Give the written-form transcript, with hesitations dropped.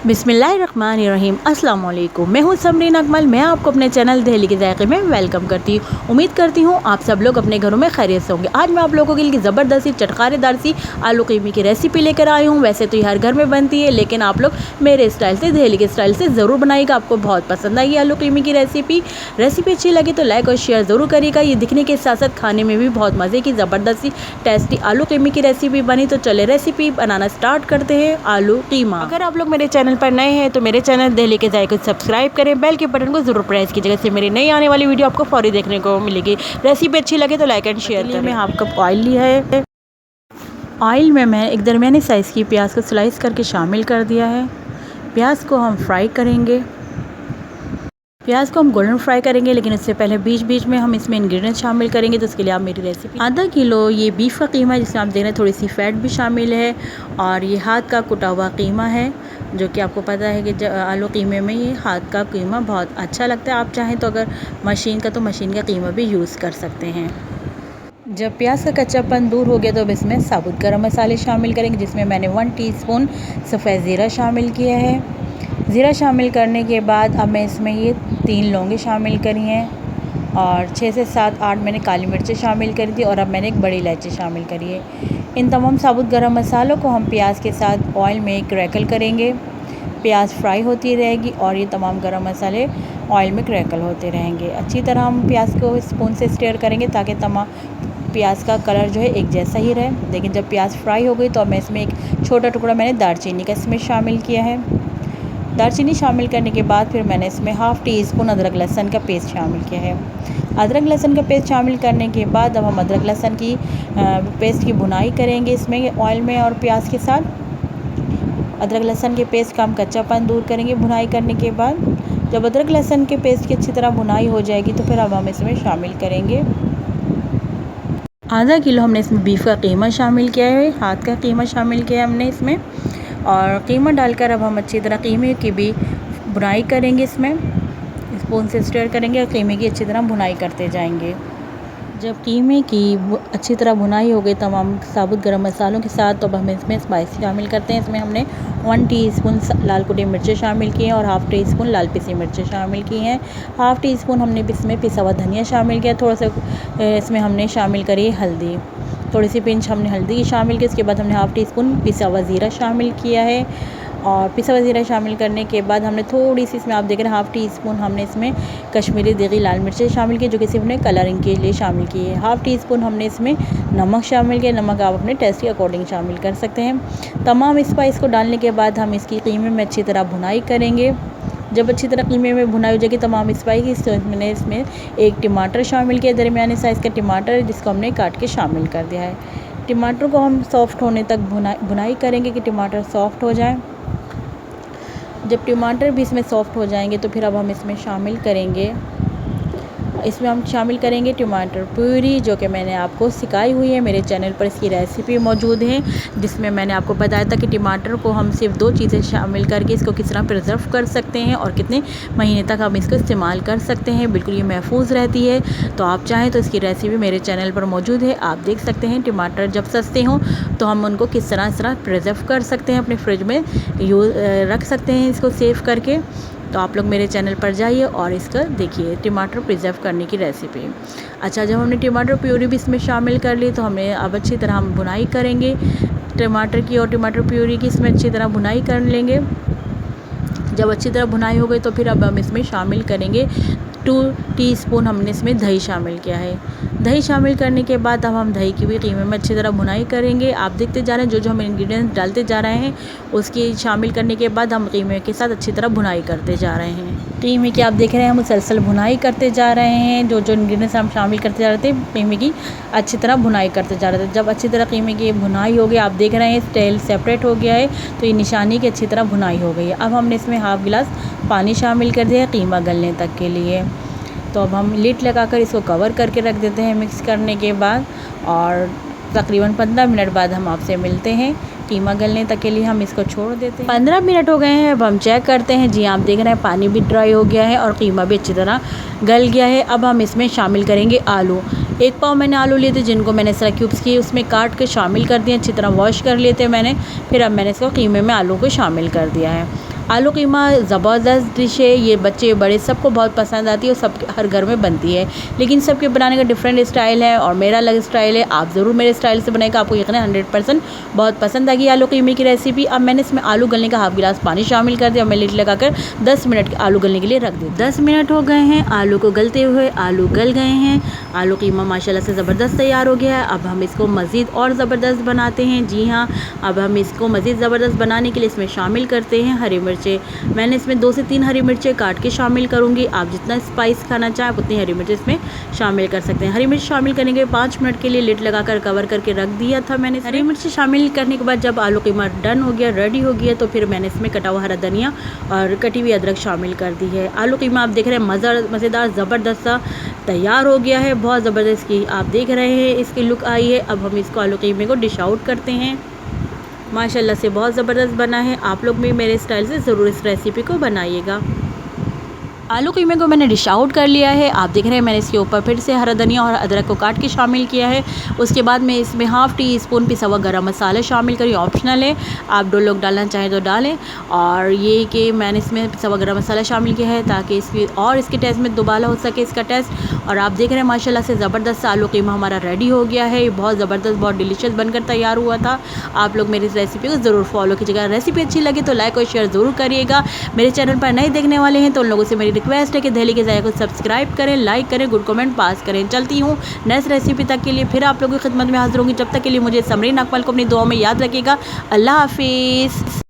बिस्मिल्लाहिर्रहमानिर्रहीम। अस्सलाम वालेकुम। मैं हूँ समरीन अकमल। मैं आपको अपने चैनल दहली के जायके में वेलकम करती हूँ। उम्मीद करती हूँ आप सब लोग अपने घरों में खैरियत से होंगे। आज मैं आप लोगों के लिए ज़बरदस्ती चटखारेदार सी आलू कीमे की रेसिपी लेकर आई हूँ। वैसे तो ये हर घर में बनती है, लेकिन आप लोग मेरे स्टाइल से, दहली के स्टाइल से ज़रूर बनाइएगा। आपको बहुत पसंद आएगी आलू कीमे की रेसिपी अच्छी लगी तो लाइक और शेयर ज़रूर करिएगा। ये दिखने के साथ साथ खाने में भी बहुत मज़े की ज़बरदस्ती टेस्टी आलू कीमे की रेसिपी बनी। तो चले रेसिपी बनाना स्टार्ट करते हैं। आलू कीमा। अगर आप लोग मेरे चैनल पर नए हैं तो मेरे चैनल दहली के जायके को सब्सक्राइब करें, बेल के बटन को जरूर प्रेस कीजिएगा, इससे मेरी नई आने वाली वीडियो आपको फौरी देखने को मिलेगी। रेसिपी अच्छी लगे तो लाइक एंड शेयर करें। मैं हाफ कप ऑयल लिया है। ऑयल में मैं एक दरमियानी साइज़ की प्याज को स्लाइस करके शामिल कर दिया है। प्याज को हम फ्राई करेंगे। प्याज को हम गोल्डन फ्राई करेंगे, लेकिन इससे पहले बीच बीच में हम इसमें इंग्रेडिएंट शामिल करेंगे। तो उसके लिए आप मेरी रेसिपी आधा किलो ये बीफ का कीमा है, जिसमें आप देख रहे हैं थोड़ी सी फैट भी शामिल है, और ये हाथ का कुटा हुआ कीमा है, जो कि आपको पता है कि आलू कीमे में ये हाथ का कीमा बहुत अच्छा लगता है। आप चाहें तो अगर मशीन का कीमा भी यूज़ कर सकते हैं। जब प्याज का कच्चापन दूर हो गया तो अब इसमें साबुत गरम मसाले शामिल करेंगे, जिसमें मैंने 1 टीस्पून सफ़ेद ज़ीरा शामिल किया है। ज़ीरा शामिल करने के बाद अब मैं इसमें ये 3 लौंगे शामिल करी हैं, और 6 से 7-8 मैंने काली मिर्चें शामिल करी थी, और अब मैंने एक बड़ी इलायची शामिल करी है। इन तमाम साबुत गरम मसालों को हम प्याज के साथ ऑयल में क्रैकल करेंगे। प्याज फ्राई होती रहेगी और ये तमाम गरम मसाले ऑयल में क्रैकल होते रहेंगे। अच्छी तरह हम प्याज को स्पून से स्टेयर करेंगे ताकि तमाम प्याज का कलर जो है एक जैसा ही रहे। लेकिन जब प्याज फ्राई हो गई तो मैं इसमें एक छोटा टुकड़ा मैंने दालचीनी का इसमें शामिल किया है। दालचीनी शामिल करने के बाद फिर मैंने इसमें हाफ़ टी स्पून अदरक लहसुन का पेस्ट शामिल किया है। अदरक लहसुन का पेस्ट शामिल करने के बाद अब हम अदरक लहसुन की पेस्ट की भुनाई करेंगे इसमें ऑयल में और प्याज के साथ। अदरक लहसुन के पेस्ट का हम कच्चापन दूर करेंगे भुनाई करने के बाद। जब अदरक लहसुन के पेस्ट की अच्छी तरह भुनाई हो जाएगी तो फिर अब हम इसमें शामिल करेंगे आधा किलो हमने इसमें बीफ का कीमा शामिल किया है, हाथ का कीमा शामिल किया है हमने इसमें, और कीमा डालकर अब हम अच्छी तरह कीमे की भी भुनाई करेंगे। इसमें स्पून से स्टर करेंगे और कीमे की अच्छी तरह भुनाई करते जाएंगे। जब कीमे की अच्छी तरह भुनाई हो गई तमाम साबुत गरम मसालों के साथ, तो अब हम इसमें स्पाइस शामिल करते हैं। इसमें हमने 1 टीस्पून लाल कुटी मिर्चें शामिल की हैं और हाफ़ टी स्पून लाल पिसी मिर्चें शामिल की हैं। हाफ़ टी स्पून हमने इसमें पिसा हुआ धनिया शामिल किया। थोड़ा सा इसमें हमने शामिल करी हल्दी, थोड़ी सी पिंच हमने हल्दी की शामिल की। उसके बाद हमने हाफ़ टी स्पून पिसा हुआ ज़ीरा शामिल किया है, और पिसा हुआ ज़ीरा शामिल करने के बाद हमने थोड़ी सी इसमें आप देख रहे हैं हाफ़ टी स्पून हमने इसमें कश्मीरी देगी लाल मिर्चें शामिल की, जो कि सिर्फ हमने कलरिंग के लिए शामिल की है। हाफ़ टी स्पून हमने इसमें नमक शामिल किया। नमक आप अपने टेस्ट के अकॉर्डिंग शामिल कर सकते हैं। तमाम स्पाइस को डालने के बाद हम इसकी कीमे में अच्छी तरह भुनाई करेंगे। जब अच्छी तरह कीमे में भुनाई हो जाएगी तमाम स्पाइस, तो मैंने इसमें एक टमाटर शामिल किया, दरमियाने साइज़ का टमाटर, जिसको हमने काट के शामिल कर दिया है। टमाटर को हम सॉफ्ट होने तक भुनाई करेंगे कि टमाटर सॉफ्ट हो जाए। जब टमाटर भी इसमें सॉफ्ट हो जाएंगे तो फिर अब हम इसमें शामिल करेंगे टमाटर प्यूरी, जो कि मैंने आपको सिखाई हुई है। मेरे चैनल पर इसकी रेसिपी मौजूद है, जिसमें मैंने आपको बताया था कि टमाटर को हम सिर्फ 2 चीज़ें शामिल करके इसको किस तरह प्रिजर्व कर सकते हैं और कितने महीने तक हम इसको इस्तेमाल कर सकते हैं। बिल्कुल ये महफूज रहती है। तो आप चाहें तो इसकी रेसिपी मेरे चैनल पर मौजूद है, आप देख सकते हैं। टमाटर जब सस्ते हों तो हम उनको किस तरह प्रिजर्व कर सकते हैं, अपने फ्रिज में रख सकते हैं इसको सेव करके। तो आप लोग मेरे चैनल पर जाइए और इसका देखिए टमाटर प्रिजर्व करने की रेसिपी। अच्छा, जब हमने टमाटर प्यूरी भी इसमें शामिल कर ली तो हमें अब अच्छी तरह हम भुनाई करेंगे टमाटर की, और टमाटर प्यूरी की इसमें अच्छी तरह भुनाई कर लेंगे। जब अच्छी तरह भुनाई हो गई तो फिर अब हम इसमें शामिल करेंगे 2 टीस्पून हमने इसमें दही शामिल किया है। दही शामिल करने के बाद अब हम दही की भी कीमे में अच्छी तरह भुनाई करेंगे। आप देखते जा रहे हैं जो हम इंग्रेडिएंट्स डालते जा रहे हैं उसकी शामिल करने के बाद हम कीमे के साथ अच्छी तरह भुनाई करते जा रहे हैं। कीमे की आप देख रहे हैं हम मुसलसल भुनाई करते जा रहे हैं। जो इंग्रेडिएंट्स हम शामिल करते जा रहे थे कीमे की अच्छी तरह भुनाई करते जा रहे थे। जब अच्छी तरह कीमे की भुनाई हो गई, आप देख रहे हैं तेल सेपरेट हो गया है, तो ये निशानी की अच्छी तरह भुनाई हो गई है। अब हमने इसमें हाफ़ गिलास पानी शामिल कर दिया कीमा गलने तक के लिए। तो अब हम लिड लगाकर इसको कवर करके रख देते हैं मिक्स करने के बाद, और तकरीबन 15 मिनट बाद हम आपसे मिलते हैं। कीमा गलने तक के लिए हम इसको छोड़ देते हैं। 15 मिनट हो गए हैं। अब हम चेक करते हैं। जी आप देख रहे हैं पानी भी ड्राई हो गया है और कीमा भी अच्छी तरह गल गया है। अब हम इसमें शामिल करेंगे आलू। 1 पाव मैंने आलू लिए थे, जिनको मैंने इस तरह क्यूब्स किए उसमें काट के शामिल कर दिए, अच्छी तरह वॉश कर लिए थे मैंने। फिर अब मैंने इसको कीमे में आलू को शामिल कर दिया है। आलू कीमा ज़बरदस्त डिश है, ये बच्चे बड़े सबको बहुत पसंद आती है और सब हर घर में बनती है, लेकिन सबके बनाने का डिफरेंट स्टाइल है और मेरा अलग स्टाइल है। आप ज़रूर मेरे स्टाइल से बनाएगा, आपको यकीन 100% बहुत पसंद आएगी आलू कीमे की रेसिपी। अब मैंने इसमें आलू गलने का हाफ गिलास पानी शामिल कर दिया और मैं लीड लगाकर 10 मिनट आलू गलने के लिए रख दी। 10 मिनट हो गए हैं आलू को गलते हुए, आलू गल गए हैं। आलू कीमा माशाल्लाह से ज़बरदस्त तैयार हो गया है। अब हम इसको मज़ीद और ज़बरदस्त बनाते हैं। जी हाँ, अब हम इसको मज़ीद ज़बरदस्त बनाने के लिए इसमें शामिल करते हैं हरी मिर्चें। मैंने इसमें 2 से 3 हरी मिर्चें काट के शामिल करूँगी। आप जितना स्पाइस खाना चाहें आप उतनी हरी मिर्च इसमें शामिल कर सकते हैं। हरी मिर्च शामिल करने के 5 मिनट के लिए लिड लगाकर कवर करके रख दिया था मैंने। हरी मिर्च शामिल करने के बाद जब आलू कीमा डन हो गया, रेडी हो गया, तो फिर मैंने इसमें कटा हुआ हरा धनिया और कटी हुई अदरक शामिल कर दी है। आलू कीमा आप देख रहे हैं मज़ेदार ज़बरदस्त सा तैयार हो गया है। बहुत ज़बरदस्त की आप देख रहे हैं इसकी लुक आई है। अब हम इसको आलू कीमे को डिश आउट करते हैं। माशाल्लाह से बहुत ज़बरदस्त बना है। आप लोग भी मेरे स्टाइल से ज़रूर इस रेसिपी को बनाइएगा। आलू कीमे को मैंने डिश आउट कर लिया है। आप देख रहे हैं मैंने इसके ऊपर फिर से हरा धनिया और अदरक को काट के शामिल किया है। उसके बाद मैं इसमें हाफ़ टी स्पून पिसा हुआ गरम मसाला शामिल करी, ऑप्शनल है, आप 2 लोग डालना चाहें तो डालें। और ये कि मैंने इसमें पिसा हुआ गरम मसाला शामिल किया है ताकि इसके टेस्ट में दोबारा हो सके इसका टेस्ट। और आप देख रहे हैं माशाल्लाह से ज़बरदस्त आलू कीमा हमारा रेडी हो गया है। बहुत ज़बरदस्त, बहुत डिलीशियस बनकर तैयार हुआ था। आप लोग मेरी इस रेसिपी को ज़रूर फॉलो कीजिएगा। रेसिपी अच्छी लगी तो लाइक और शेयर ज़रूर करिएगा। मेरे चैनल पर नए देखने वाले हैं तो उन लोगों से मेरी रिक्वेस्ट है कि दहली के ज़ायक़े को सब्सक्राइब करें, लाइक करें, गुड कमेंट पास करें। चलती हूँ नेक्स्ट रेसिपी तक के लिए फिर आप लोगों की खिदमत में हाज़िर होंगी। जब तक के लिए मुझे समरीन अकमल को अपनी दुआओं में याद रखिएगा। अल्लाह हाफ़िज़।